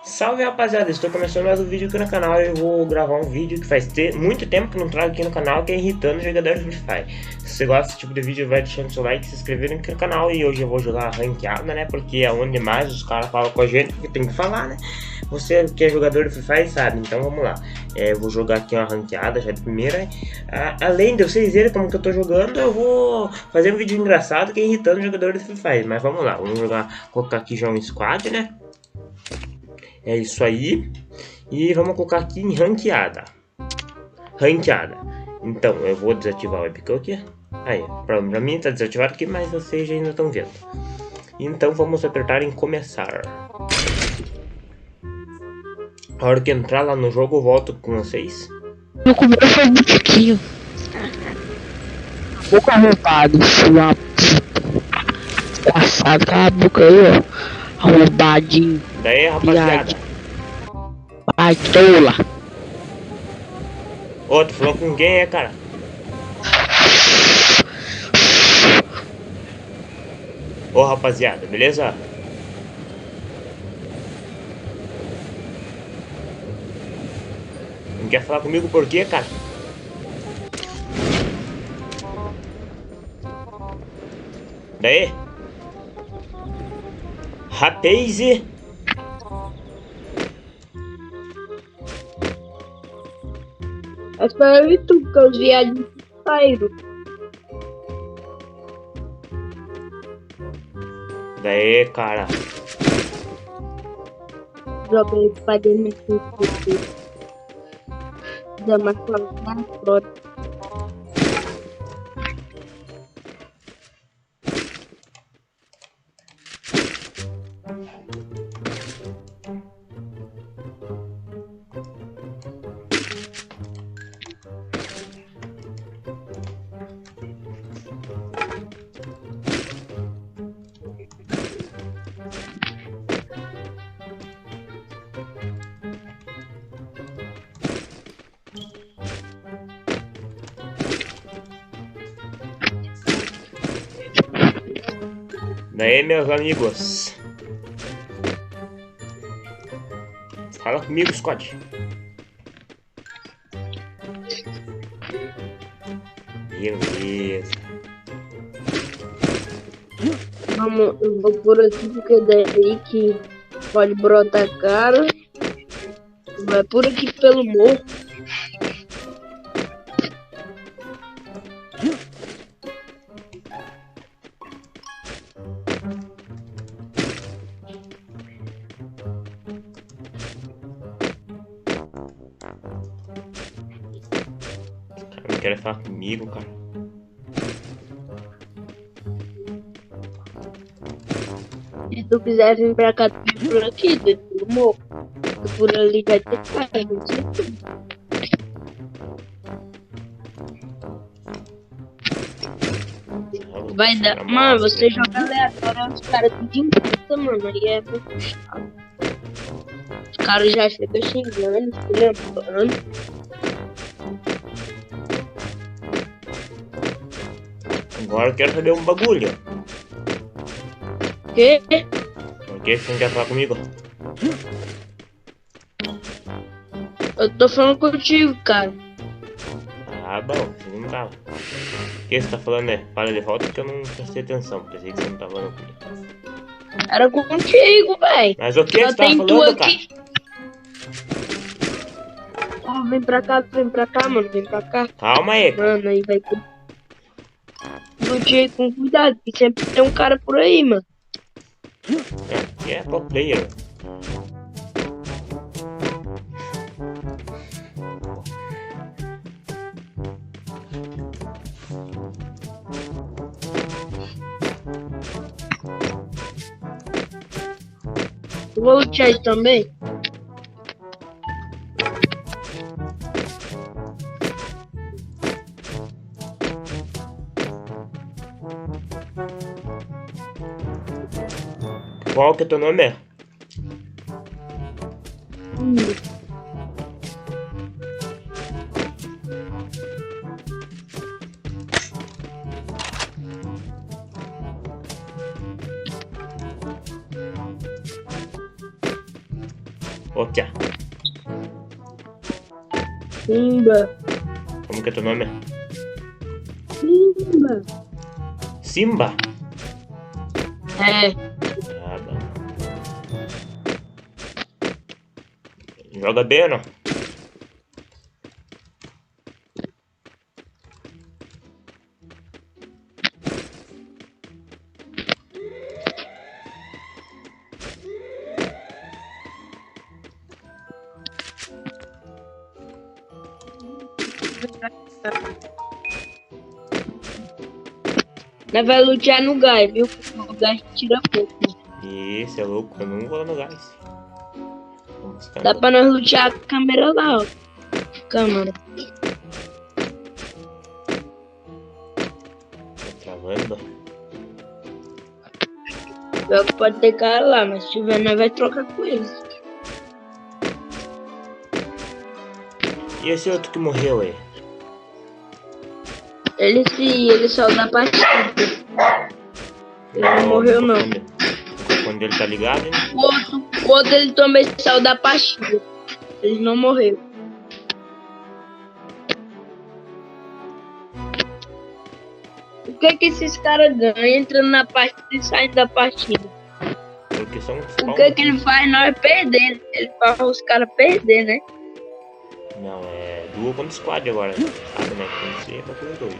Salve rapaziada, estou começando mais um vídeo aqui no canal. Eu vou gravar um vídeo que faz muito tempo que não trago aqui no canal, que é irritando jogadores de Free Fire. Se você gosta desse tipo de vídeo, vai deixando seu like, se inscrevendo aqui no canal. E hoje eu vou jogar ranqueada, né, porque é onde mais os caras falam com a gente, porque tem que falar, né. Você que é jogador de Free Fire sabe, então vamos lá. Eu vou jogar aqui uma ranqueada já de primeira. Além de vocês verem como que eu tô jogando, eu vou fazer um vídeo engraçado que é irritando jogadores de Free Fire. Mas vamos lá, vamos jogar, colocar aqui já um squad, né. É isso aí. E vamos colocar aqui em ranqueada. Então, eu vou desativar o webcam. Aí, pra mim tá desativado aqui, mas vocês ainda estão vendo. Então, vamos apertar em começar. A hora que entrar lá no jogo, eu volto com vocês. No começo foi um tiquinho. Boca arrombado, filho da puta. Passado, cala a boca aí, ó. Arrombadinho. Daí, rapaziada. Vai, tola. Ô, tu falou com quem cara? Ô, rapaziada, beleza? Não quer falar comigo por quê, cara? Daí? Rapaz! Mas para o YouTube, que os viados saíram. Daí, cara. Joguei para dentro do YouTube. Da maçã na frota. Daí, meus amigos. Fala comigo, Scott. Beleza. Vamos, eu vou por aqui porque daí que pode brotar cara. Vai por aqui pelo morro. Não quer falar comigo, cara. Se tu quiser vir pra cá, tu vem por aqui, dentro do morro. Por ali vai ter cara, não sei tudo. Vai dar. Mano, você joga aleatório, os caras tudo em puta, mano. Aí é muito puxado. Os caras já chegam xingando, esculhambando. Agora eu quero saber um bagulho. Quê? Por que você não quer falar comigo? Eu tô falando contigo, cara. Ah, bom, você não tava. O que você tá falando, né? Fala de volta que eu não prestei atenção. Pensei que você não tava falando comigo. Era contigo, véi. Mas o que Só você tava tem tu falando, cara? aqui. Ó, vem pra cá, mano. Vem pra cá. Calma aí, cara. Mano, aí vai ter. Com cuidado, que sempre tem um cara por aí, mano. Aqui é pro player. Eu vou lutear isso também. Qual que é teu nome? Ô, Pia, Simba. como que é teu nome? Simba. Simba? É. Ah, bom. Joga bem ou não? Nós vai lutear no gás, viu? Porque o gás tira pouco. Ih, é louco, eu não vou lá no gás. Vamos buscar Dá no- pra nós lutear a câmera lá, ó. Câmera. Tá travando. Pior que pode ter cara lá, mas se tiver, nós vai trocar com eles. E esse outro que morreu aí? Ele saiu da partida. Ele não morreu, não. O microfone dele tá ligado, hein? O outro ele também saiu da partida. Ele não morreu. O que esses caras ganham entrando na partida e saindo da partida? Porque são O que ele faz nós perder? Ele faz os caras perder, né? Não, é duo contra squad agora, sabe, né? Tem que ser pra coisa doida.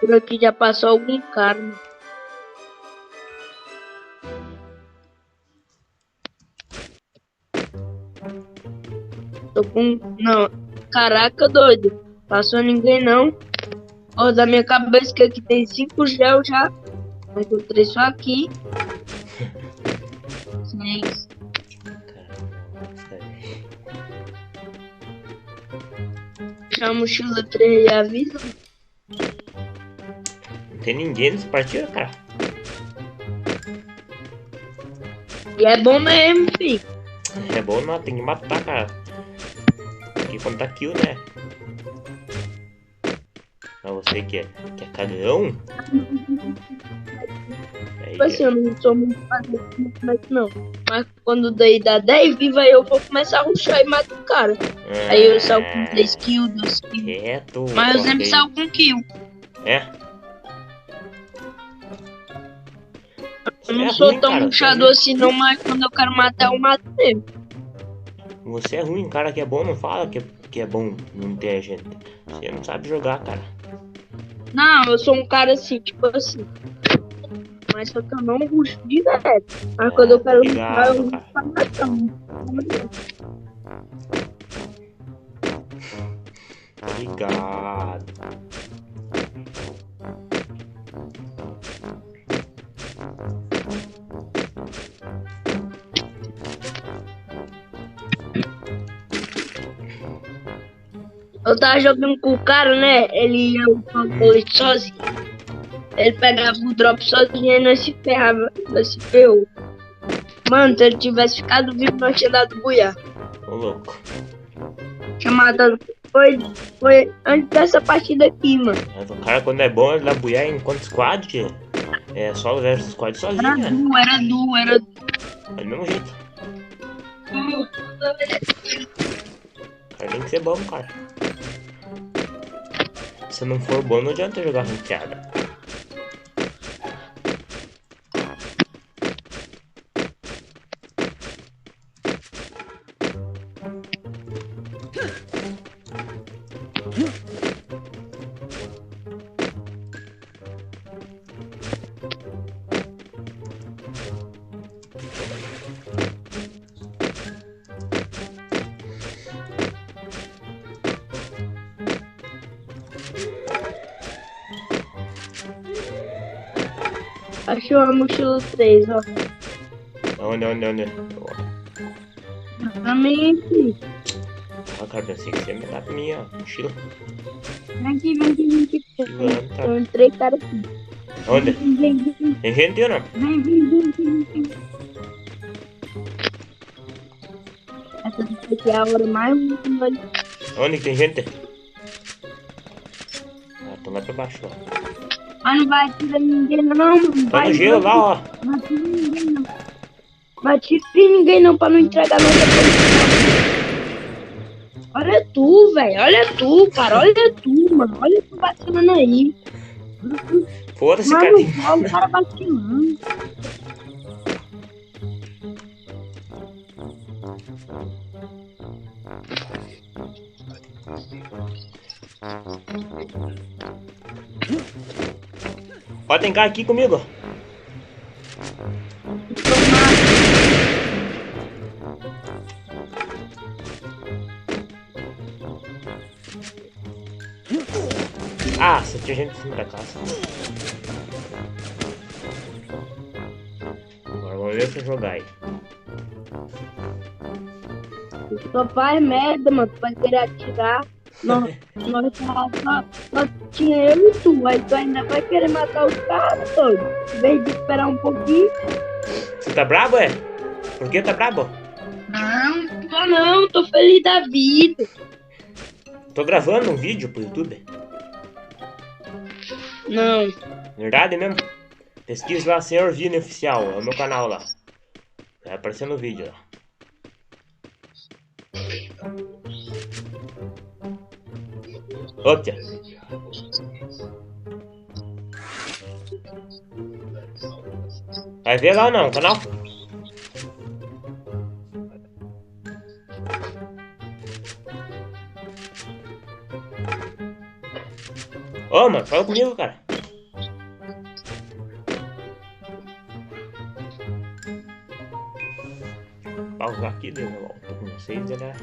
Por aqui já passou algum cara. Né? Tô com... Não. Caraca, doido. Passou ninguém, não. Ó, da minha cabeça que aqui tem 5 gel já. Encontrei só aqui. 6. Deixa a mochila 3 e avisa. Não tem ninguém nessa partida, cara. E é bom mesmo, filho. É bom não, tem que matar, cara. Tem que contar kill, né? Mas você que é cagão? Tipo assim, eu não sou muito fácil não. Mas quando daí dá 10 vivos, aí eu vou começar a rushar e matar o cara. Aí eu saio com 10 kills, 2 kills. Quieto. Mas eu sempre saio com kill. É? Eu não sou tão rushador assim não, mas quando eu quero matar, eu mato mesmo. Você é ruim, cara que é bom, não fala que é bom não ter gente. Você não sabe jogar, cara. Não, eu sou um cara assim, tipo assim. Mas só que eu não rusho direto. Mas quando eu quero rushar, eu rusho pra matar. Obrigado. Eu tava jogando com o cara, né? Ele ia upar o colete sozinho. Ele pegava o drop sozinho e nós se ferrava. Nós se ferrou. Mano, se ele tivesse ficado vivo, nós tinha dado buiar. Ô louco. Tinha matado. Foi antes dessa partida aqui, mano. Mas o cara quando é bom, ele dá buiar enquanto squad. É solo versus squad sozinho, né? Era duo. É do mesmo jeito. Cara, tem que ser bom, cara. Se não for bom, não adianta jogar ranqueada. Achou a mochila 3, ó. Onde? Também aqui. Ah, cara, pensei que você ia me dar pra mim, ó. Mochila. Vem aqui. Mochila, tá. Tem 3 caras aqui. Onde? Vem. Tem gente ou não? Vem. Essa daqui é a hora mais bonita. Onde que tem gente? Ah, tô lá pra baixo, ó. Mas não vai atirar ninguém não, mano. Tá no gelo lá, ó. Não atira ninguém não. Não atira ninguém não pra não entregar nossa coisa. Olha tu, velho. Olha tu, cara. Olha tu, mano. Olha tu vacilando aí. Foda-se, Mano, cara. olha o cara vacilando. Ó, tem cara aqui comigo. Ah, só tinha gente em cima da casa. Agora vamos ver se eu jogar aí. Tu só faz merda, mano. Tu vai querer atirar. Nós só tinha eu e tu. Aí tu ainda vai querer matar os caras, doido. Em vez de esperar um pouquinho. Você tá brabo, é? Por que tá brabo? Não, tô feliz da vida. Tô gravando um vídeo pro YouTube. Não. Verdade mesmo? Pesquise lá, Senhor Vini Oficial. É o meu canal lá. Vai aparecer no vídeo lá. Outra. Vai ver lá ou não, canal? Ô, mano, fala comigo, cara. Pausar aqui, daí eu volto com vocês, galera.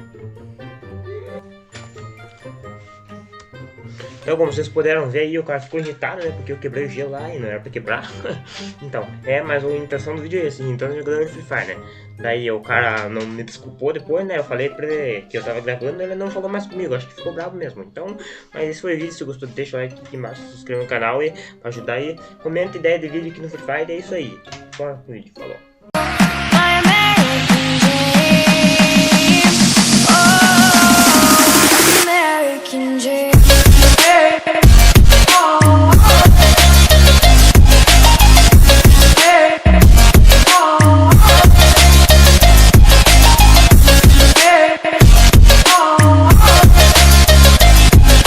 Então, como vocês puderam ver aí, o cara ficou irritado, né? Porque eu quebrei o gelo lá e não era pra quebrar. Então, mas a intenção do vídeo é assim, então jogador de Free Fire, né? Daí o cara não me desculpou depois, né? Eu falei pra ele que eu tava gravando, ele não falou mais comigo, acho que ficou bravo mesmo. Então, mas esse foi o vídeo, se gostou, deixa o like aqui embaixo, se inscreva no canal e pra ajudar aí. Comenta ideia de vídeo aqui no Free Fire, é isso aí. Bora pro vídeo, falou.